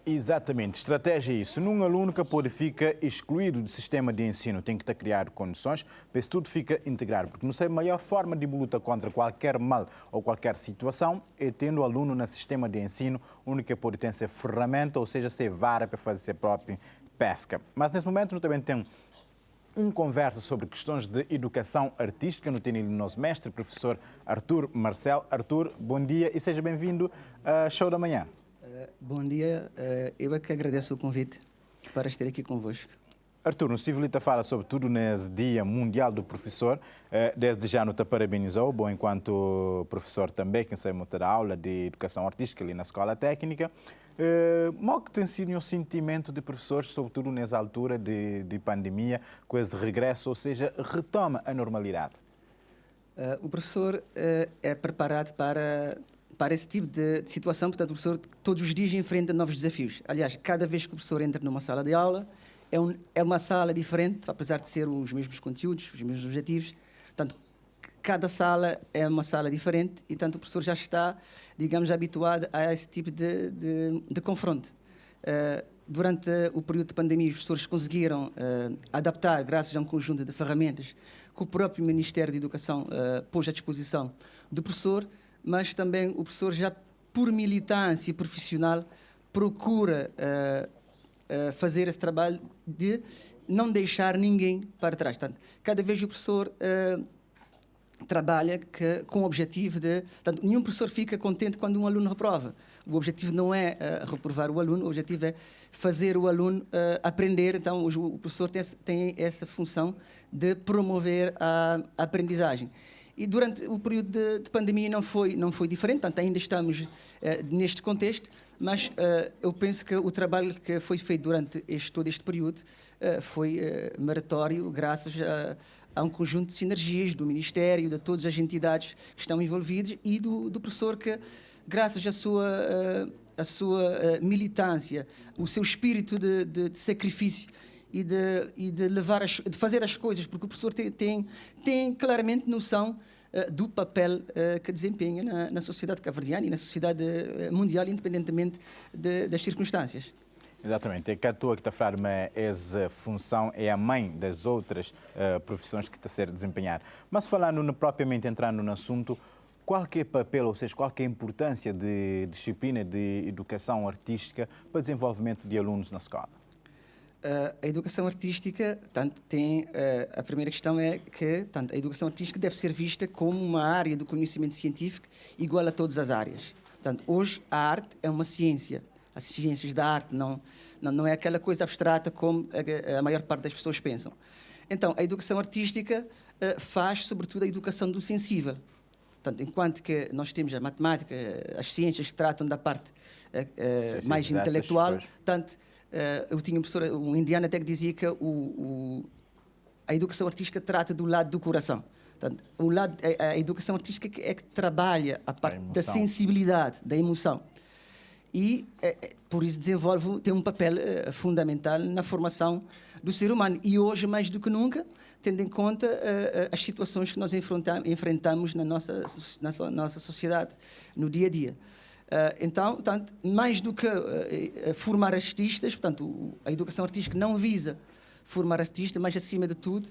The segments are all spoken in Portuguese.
Exatamente, estratégia é isso. Num aluno que pode ficar excluído do sistema de ensino, tem que criar condições para que tudo fica integrado, porque não sei, a maior forma de luta contra qualquer mal ou qualquer situação é tendo o aluno no sistema de ensino, onde que pode ter essa ferramenta, ou seja, ser vara para fazer sua própria pesca. Mas nesse momento, nós também temos conversa sobre questões de educação artística. No tem o nosso mestre, professor Arthur Marcel. Arthur, bom dia e seja bem-vindo ao Show da Manhã. Bom dia, eu é que agradeço o convite para estar aqui convosco. Arthur, no Civilita fala sobre tudo nesse Dia Mundial do Professor. Desde já nos parabenizou, bom, enquanto professor também, que sai muita aula de educação artística ali na Escola Técnica. Qual que tem sido o sentimento de professores, sobretudo nessa altura de pandemia, com esse regresso, ou seja, retoma a normalidade? O professor é preparado para esse tipo de situação. Portanto, o professor todos os dias enfrenta novos desafios. Aliás, cada vez que o professor entra numa sala de aula, é uma sala diferente, apesar de ser os mesmos conteúdos, os mesmos objetivos. Portanto, cada sala é uma sala diferente e, tanto, o professor já está, digamos, habituado a esse tipo de confronto. Durante o período de pandemia, os professores conseguiram adaptar, graças a um conjunto de ferramentas que o próprio Ministério da Educação pôs à disposição do professor, mas também o professor, já por militância profissional, procura fazer esse trabalho de não deixar ninguém para trás. Portanto, cada vez o professor trabalha com o objetivo de... Portanto, nenhum professor fica contente quando um aluno reprova. O objetivo não é reprovar o aluno, o objetivo é fazer o aluno aprender. Então, o professor tem essa função de promover a aprendizagem. E durante o período de pandemia não foi diferente, portanto, ainda estamos neste contexto, mas eu penso que o trabalho que foi feito durante todo este período foi meritório, graças a um conjunto de sinergias do Ministério, de todas as entidades que estão envolvidas e do professor que, graças à sua militância, o seu espírito de sacrifício, e de fazer as coisas, porque o professor tem claramente noção do papel que desempenha na sociedade cabo-verdiana e na sociedade mundial, independentemente das circunstâncias. Exatamente. É que a tua que está a falar, mas essa função é a mãe das outras profissões que está a ser desempenhar. Mas falando propriamente, entrando no assunto, qual que é o papel, ou seja, qual que é a importância de disciplina de educação artística para o desenvolvimento de alunos na escola? A educação artística, portanto, tem a primeira questão é que, portanto, a educação artística deve ser vista como uma área do conhecimento científico igual a todas as áreas. Portanto, hoje a arte é uma ciência. As ciências da arte não é aquela coisa abstrata como a maior parte das pessoas pensam. Então, a educação artística faz, sobretudo, a educação do sensível. Portanto, enquanto que nós temos a matemática, as ciências que tratam da parte mais intelectual, portanto, eu tinha um indiano até que dizia que a educação artística trata do lado do coração. Portanto, a educação artística é que trabalha a parte da sensibilidade, da emoção. E, por isso, tem um papel fundamental na formação do ser humano. E hoje, mais do que nunca, tendo em conta as situações que nós enfrentamos na nossa sociedade, no dia a dia. Então, portanto, mais do que formar artistas, portanto, a educação artística não visa formar artistas, mas, acima de tudo,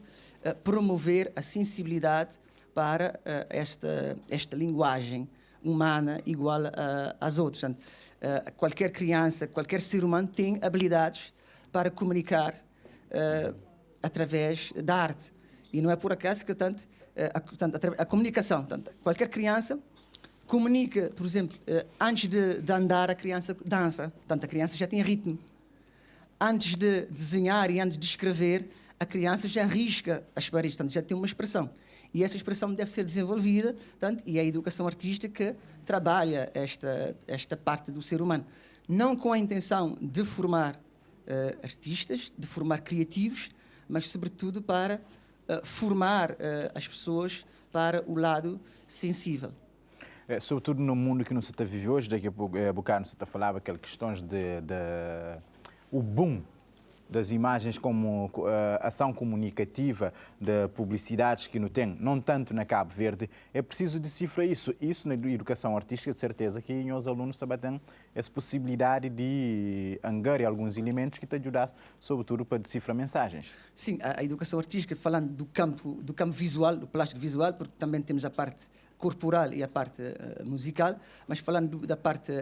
promover a sensibilidade para esta linguagem humana igual às outras. Portanto, qualquer criança, qualquer ser humano tem habilidades para comunicar através da arte. E não é por acaso que, a comunicação, qualquer criança comunica, por exemplo, antes de andar, a criança dança. Portanto, a criança já tem ritmo. Antes de desenhar e antes de escrever, a criança já risca as paredes, portanto, já tem uma expressão. E essa expressão deve ser desenvolvida, portanto, e é a educação artística que trabalha esta parte do ser humano. Não com a intenção de formar artistas, de formar criativos, mas, sobretudo, para formar as pessoas para o lado sensível. Sobretudo no mundo que não se está vivendo hoje, daqui a bocado não se está a falar aquelas questões o boom das imagens como ação comunicativa de publicidades que não tem, não tanto na Cabo Verde, é preciso decifrar isso. Isso na educação artística, de certeza que os alunos também têm essa possibilidade de angariar alguns elementos que te ajudassem, sobretudo, para decifrar mensagens. Sim, a educação artística, falando do campo visual, do plástico visual, porque também temos a parte corporal e a parte musical, mas falando da parte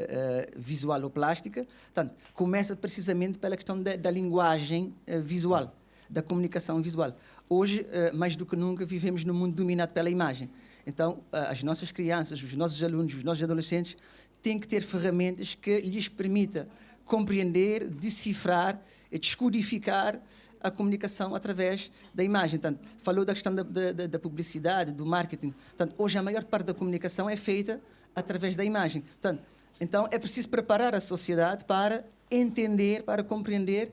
visual ou plástica, portanto, começa precisamente pela questão da linguagem visual, da comunicação visual. Hoje, mais do que nunca, vivemos num mundo dominado pela imagem. Então, as nossas crianças, os nossos alunos, os nossos adolescentes têm que ter ferramentas que lhes permita compreender, decifrar, descodificar a comunicação através da imagem. Portanto, falou da questão da publicidade, do marketing. Portanto, hoje a maior parte da comunicação é feita através da imagem. Portanto, então é preciso preparar a sociedade para entender, para compreender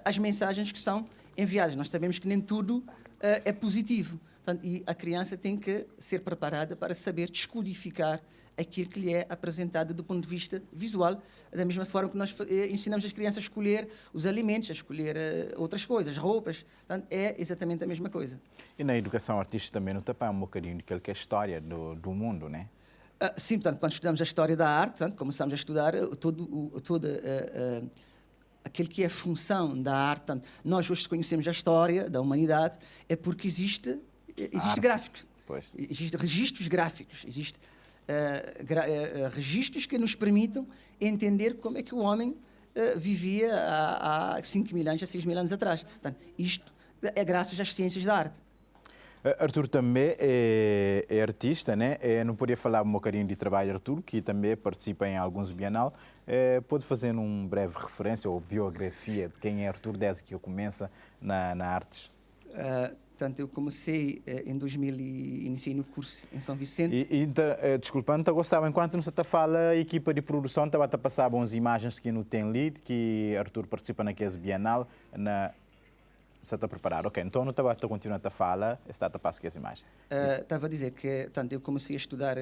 as mensagens que são enviadas. Nós sabemos que nem tudo é positivo. Portanto, e a criança tem que ser preparada para saber descodificar aquilo que lhe é apresentado do ponto de vista visual, da mesma forma que nós ensinamos as crianças a escolher os alimentos, a escolher outras coisas, roupas. Portanto, é exatamente a mesma coisa. E na educação artística também não tapa um bocadinho daquilo que é a história do mundo, né? Sim, portanto, quando estudamos a história da arte, portanto, começamos a estudar aquilo que é a função da arte. Portanto, nós hoje conhecemos a história da humanidade é porque existe gráfico, existem registros gráficos, existem registros que nos permitam entender como é que o homem vivia há 5.000 anos, há 6.000 anos atrás. Portanto, isto é graças às ciências da arte. Arthur também é artista, né? Não podia falar um bocadinho de trabalho, Arthur, que também participa em alguns bienal. Pode fazer uma breve referência ou biografia de quem é Arthur desde que começa na artes? Portanto, eu comecei em 2000 e iniciei no curso em São Vicente. Desculpa, não gostava, enquanto não se fala, a equipa de produção estava a passar algumas imagens que não tem lido, que Arthur participa naqueles bienal, você está preparado? Ok, então não estava a continuar a falar, está a passar as imagens. Estava a dizer que, portanto, eu comecei a estudar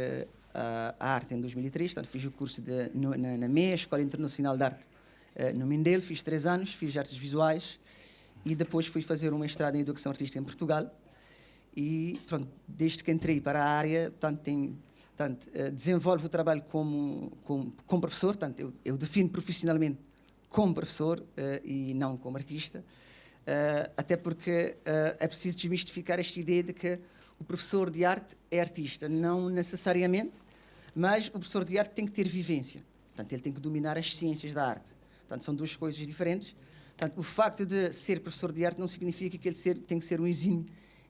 a arte em 2003, portanto, fiz o curso na MEA, Escola Internacional de Arte, no Mindelo, fiz 3 anos, fiz artes visuais, e depois fui fazer um mestrado em Educação Artística em Portugal. E, pronto, desde que entrei para a área, desenvolvo o trabalho como professor. Portanto, eu defino profissionalmente como professor e não como artista. Até porque é preciso desmistificar esta ideia de que o professor de arte é artista. Não necessariamente, mas o professor de arte tem que ter vivência. Portanto, ele tem que dominar as ciências da arte. Portanto, são duas coisas diferentes. Portanto, o facto de ser professor de arte não significa que ele tem que ser um exímio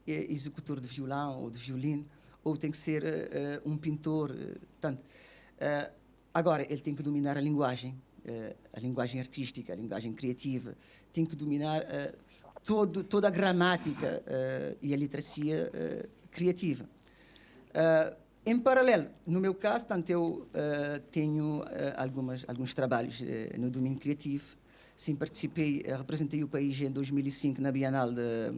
executor de violão ou de violino, ou tem que ser um pintor. Agora, ele tem que dominar a linguagem artística, a linguagem criativa, tem que dominar toda a gramática e a literacia criativa. Em paralelo, no meu caso, eu tenho alguns trabalhos no domínio criativo. Sim, representei o país em 2005 na Bienal de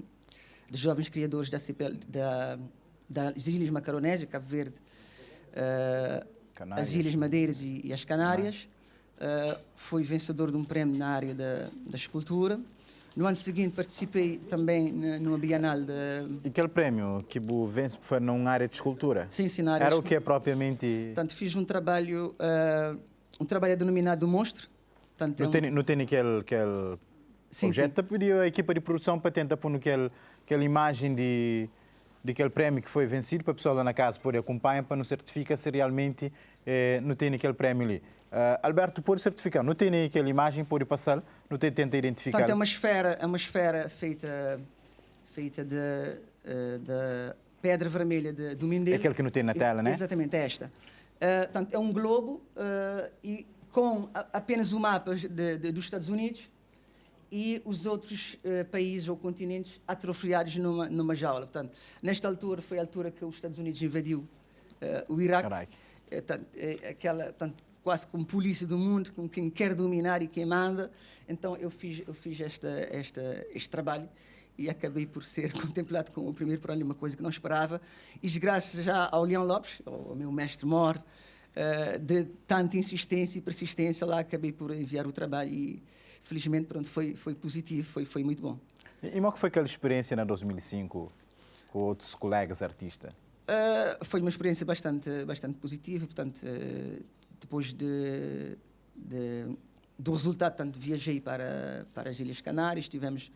Jovens Criadores das Ilhas Macaronésias, Cabo Verde, as Ilhas Madeiras e as Canárias. Fui vencedor de um prémio na área da escultura. No ano seguinte participei também numa Bienal de... E aquele prémio que vence foi numa área de escultura? Sim, na área Era o que é propriamente... Portanto, fiz um trabalho denominado Monstro. Portanto, não tem aquele projeto? Pediu a equipa de produção para tentar pôr aquela imagem daquele prémio que foi vencido para a pessoa lá na casa poder acompanhar para não certificar se realmente não tem aquele prémio ali. Alberto, pode certificar? Não tem aquela imagem, pode passar? Não tem tenta identificar? Portanto, é uma esfera feita de pedra vermelha do Mindelo. É aquele que não tem na tela, né? Exatamente, é esta. Portanto, é um globo e com apenas o mapa dos Estados Unidos e os outros países ou continentes atrofiados numa jaula. Portanto, nesta altura foi a altura que os Estados Unidos invadiu o Iraque. Quase como polícia do mundo, como quem quer dominar e quem manda. Então eu fiz este trabalho e acabei por ser contemplado com o primeiro prémio, uma coisa que não esperava. E graças já ao Leão Lopes, ao meu mestre mor, de tanta insistência e persistência, lá acabei por enviar o trabalho e, felizmente, pronto, foi positivo, foi muito bom. E como foi aquela experiência na 2005 com outros colegas artistas? Foi uma experiência bastante positiva, portanto, depois do resultado, tanto viajei para as Ilhas Canárias, tivemos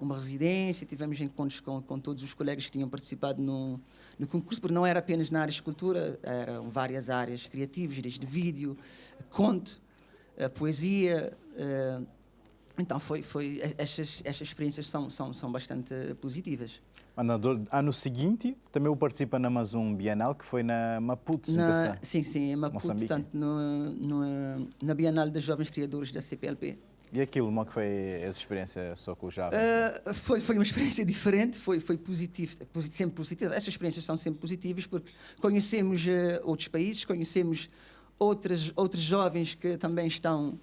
uma residência, tivemos encontros com todos os colegas que tinham participado no concurso, porque não era apenas na área de escultura, eram várias áreas criativas, desde vídeo, conto, poesia. Então, estas experiências são bastante positivas. Ano seguinte, também participa na Amazon Bienal, que foi na Maputo, sim, em Maputo, portanto, na Bienal das Jovens Criadores da CPLP. E aquilo, como que foi essa experiência só com os jovens? Foi uma experiência diferente, foi positivo, sempre positiva. Essas experiências são sempre positivas porque conhecemos outros países, conhecemos outros jovens que também estão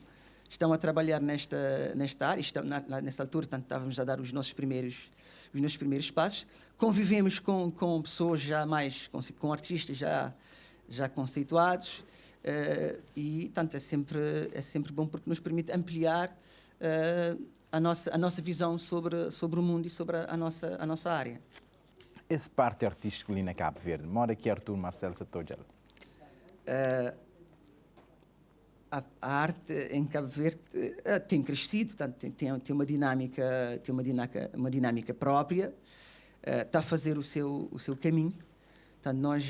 a trabalhar nesta área. Nessa altura, portanto, estávamos a dar os nossos primeiros passos. Convivemos com pessoas com artistas já conceituados. E, tanto, é sempre bom porque nos permite ampliar a nossa visão sobre o mundo e sobre a nossa área. Esse parte artístico ali na Cabo Verde, mora aqui Artur Marcelo Satojal? A arte em Cabo Verde tem crescido, portanto, tem uma dinâmica própria, está a fazer o seu caminho. Portanto, nós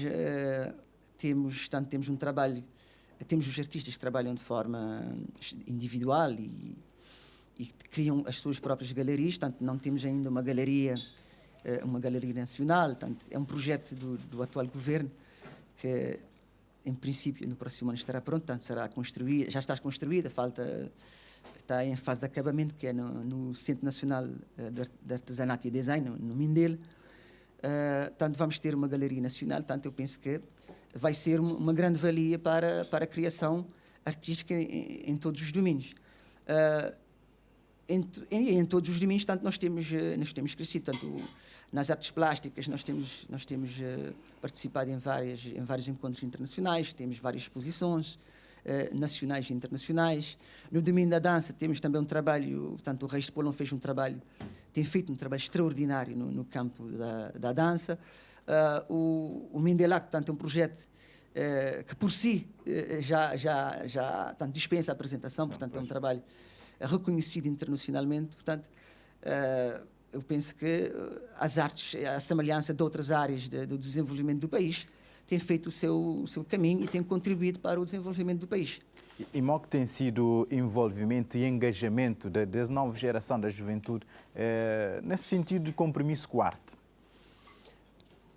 temos um trabalho. Temos os artistas que trabalham de forma individual e criam as suas próprias galerias. Portanto, não temos ainda uma galeria nacional. Portanto, é um projeto do atual governo que, em princípio, no próximo ano estará pronto. Portanto, já está construída, está em fase de acabamento, que é no Centro Nacional de Artesanato e Design, no Mindelo. Portanto, vamos ter uma galeria nacional. Portanto, eu penso que vai ser uma grande valia para a criação artística em todos os domínios. Em todos os domínios, tanto nós temos crescido, tanto nas artes plásticas, nós temos participado em vários encontros internacionais, temos várias exposições nacionais e internacionais. No domínio da dança temos também um trabalho, portanto, o Reis de Polon tem feito um trabalho extraordinário no campo da dança. O Mindelac, portanto, é um projeto que por si já tanto, dispensa a apresentação, portanto é um trabalho reconhecido internacionalmente. Portanto, eu penso que as artes, a semelhança de outras áreas do desenvolvimento do país, têm feito o seu caminho e têm contribuído para o desenvolvimento do país. E como que tem sido o envolvimento e engajamento da nova geração da juventude nesse sentido de compromisso com a arte?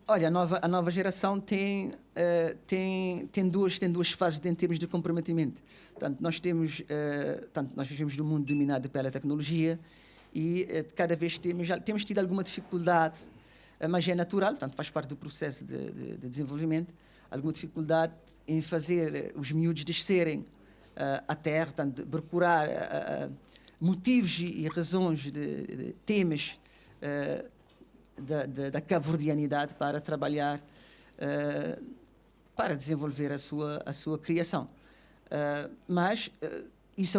Olha, a nova geração tem duas fases em termos de comprometimento. Portanto, nós vivemos num mundo dominado pela tecnologia e cada vez temos tido alguma dificuldade, mas é natural, portanto, faz parte do processo de desenvolvimento, alguma dificuldade em fazer os miúdos descerem à terra, portanto, de procurar motivos e razões de temas da cabo-verdianidade para trabalhar, para desenvolver a sua criação. Mas isso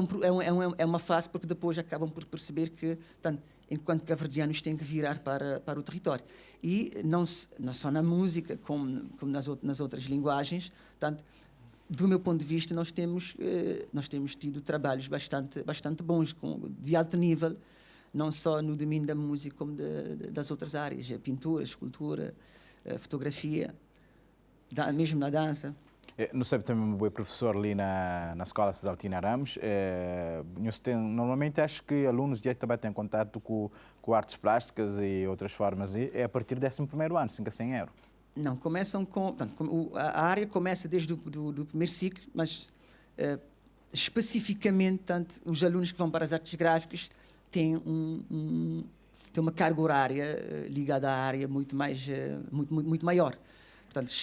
é uma fase porque depois acabam por perceber que, tanto, enquanto cabo-verdianos, têm que virar para o território. E não só na música, como nas outras linguagens. Portanto, do meu ponto de vista, nós temos tido trabalhos bastante bons, de alto nível, não só no domínio da música, como das outras áreas, a pintura, a escultura, a fotografia, mesmo na dança. Não sei, também um bom professor ali na escola Cesaltina Ramos. Normalmente acho que alunos de também têm contato com artes plásticas e outras formas. É a partir do 11º ano, 5 a 100 euros. Não, começam a área começa desde do primeiro ciclo, mas especificamente, tanto, os alunos que vão para as artes gráficas têm uma carga horária ligada à área muito maior. Portanto,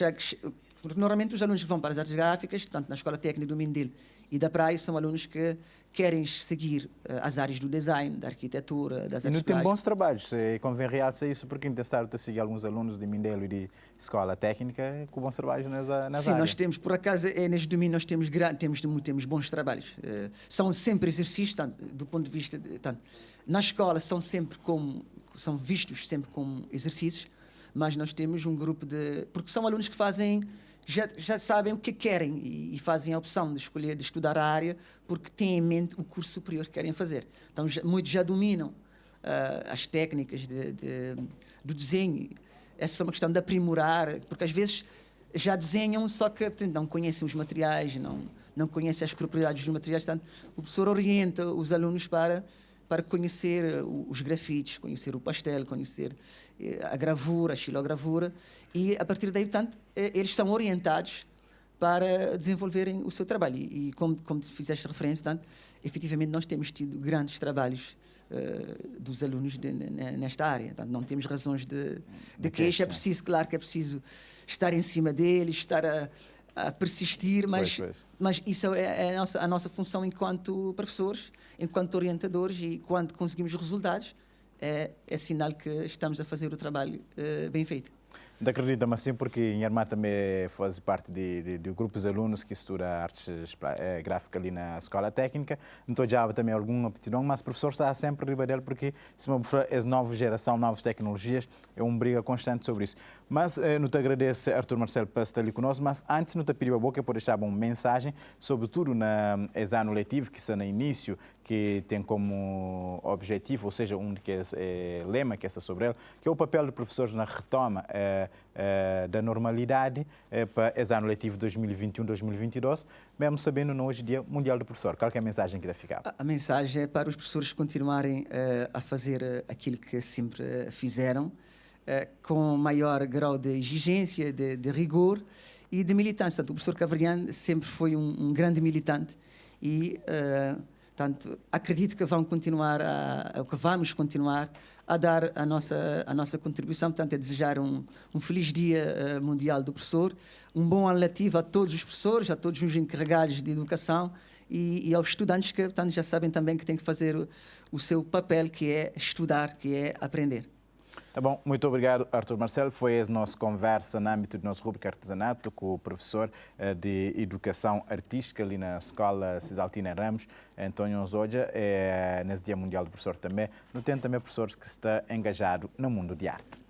normalmente os alunos que vão para as artes gráficas, tanto na Escola Técnica do Mindelo E da praia são alunos que querem seguir as áreas do design, da arquitetura, das artes plásticas. E não tem bons trabalhos, convém realçar isso, porque interessar a seguir alguns alunos de Mindelo e de escola técnica com bons trabalhos nas áreas. Sim, nós temos, por acaso, neste domínio nós temos bons trabalhos. São sempre exercícios, tanto, do ponto de vista... na escola são vistos sempre como exercícios, mas nós temos um grupo de... Porque são alunos que fazem... Já sabem o que querem e fazem a opção de escolher, de estudar a área, porque têm em mente o curso superior que querem fazer. Então, muitos já dominam as técnicas do desenho. Essa é uma questão de aprimorar, porque às vezes já desenham, só que portanto, não conhecem os materiais, não conhecem as propriedades dos materiais. Portanto, o professor orienta os alunos para conhecer os grafites, conhecer o pastel, conhecer a gravura, a xilogravura, e a partir daí, portanto, eles são orientados para desenvolverem o seu trabalho. E como fizeste referência, portanto, efetivamente nós temos tido grandes trabalhos dos alunos nesta área. Portanto, não temos razões de queixa. É preciso, claro que é preciso estar em cima deles, estar a persistir, mas isso é a nossa função enquanto professores, enquanto orientadores, e quando conseguimos resultados, é sinal que estamos a fazer o trabalho bem feito. Acredita-me assim, porque em Armá também faz parte de grupos de alunos que estudam artes gráficas ali na escola técnica, então já há também alguma aptidão, mas o professor está sempre riba dele, porque se uma é nova geração, novas tecnologias, é uma briga constante sobre isso. Mas não te agradeço, Arthur Marcelo, por estar ali conosco, mas antes não te pedi a boca por deixar uma mensagem, sobretudo no exame letivo, que está no início, que tem como objetivo, ou seja, lema que é sobre ele, que é o papel dos professores na retoma da normalidade para o exame letivo 2021-2022, mesmo sabendo que hoje é Dia Mundial do Professor. Qual é a mensagem que deve ficar? A mensagem é para os professores continuarem a fazer aquilo que sempre fizeram, com maior grau de exigência, de rigor e de militância. Portanto, o professor Cavriano sempre foi um grande militante e... Portanto, acredito que vamos continuar a dar a nossa contribuição. Portanto, é desejar um feliz Dia Mundial do Professor, um bom ano letivo a todos os professores, a todos os encarregados de educação e aos estudantes que, portanto, já sabem também que têm que fazer o seu papel, que é estudar, que é aprender. Tá bom, muito obrigado, Arthur Marcelo. Foi a nossa conversa no âmbito do nosso rubrica Artesanato com o professor de Educação Artística ali na Escola Cisaltina Ramos, António Zoja, nesse Dia Mundial do Professor também. Não tem também professores que estão engajados no mundo de arte.